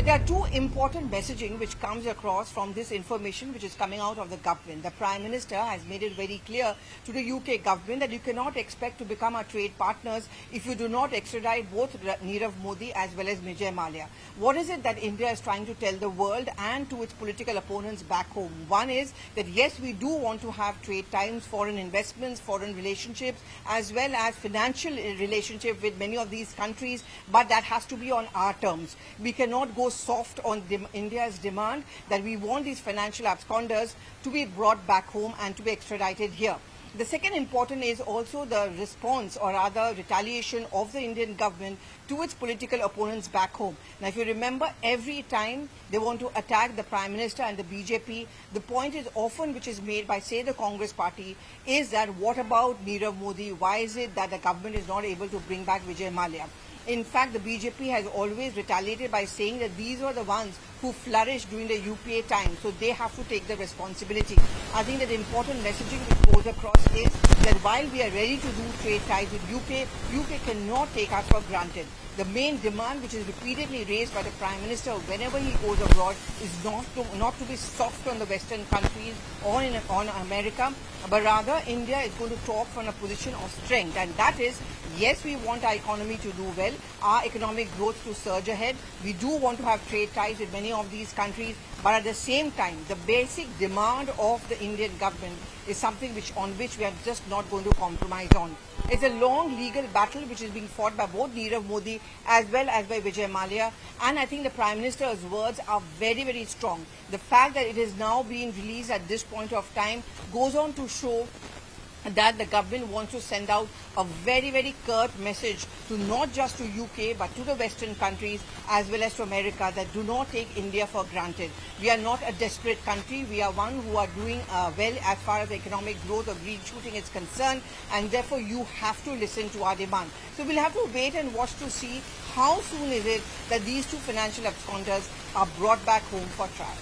But there are two important messaging which comes across from this information which is coming out of the government. The Prime Minister has made it very clear to the UK government that you cannot expect to become our trade partners if you do not extradite both Nirav Modi as well as Vijay Mallya. What is it that India is trying to tell the world and to its political opponents back home? One is that yes, we do want to have trade ties, foreign investments, foreign relationships, as well as financial relationship with many of these countries, but that has to be on our terms. We cannot go soft on India's demand that we want these financial absconders to be brought back home and to be extradited here. The second important is also the response or rather retaliation of the Indian government to its political opponents back home. Now, if you remember, every time they want to attack the Prime Minister and the BJP, the point is often which is made by, say, the Congress party is that what about Nirav Modi? Why is it that the government is not able to bring back Vijay Mallya? In fact, the BJP has always retaliated by saying that these were the ones who flourished during the UPA time, so they have to take the responsibility. I think that the important messaging which goes across is that while we are ready to do trade ties with UK cannot take us for granted. The main demand which is repeatedly raised by the Prime Minister whenever he goes abroad is not to be soft on the Western countries or on America, but rather India is going to talk from a position of strength, and that is, yes, we want our economy to do well, our economic growth to surge ahead. We do want to have trade ties with many of these countries, but at the same time, the basic demand of the Indian government is something on which we are just not going to compromise on. It's a long legal battle which is being fought by both Nirav Modi as well as by Vijay Mallya, and I think the Prime Minister's words are very, very strong. The fact that it is now being released at this point of time goes on to show that the government wants to send out a very, very curt message to not just to UK but to the Western countries as well as to America that do not take India for granted. We are not a desperate country. We are one who are doing well as far as economic growth or green shooting is concerned, and therefore you have to listen to our demand. So we'll have to wait and watch to see how soon is it that these two financial absconders are brought back home for trial.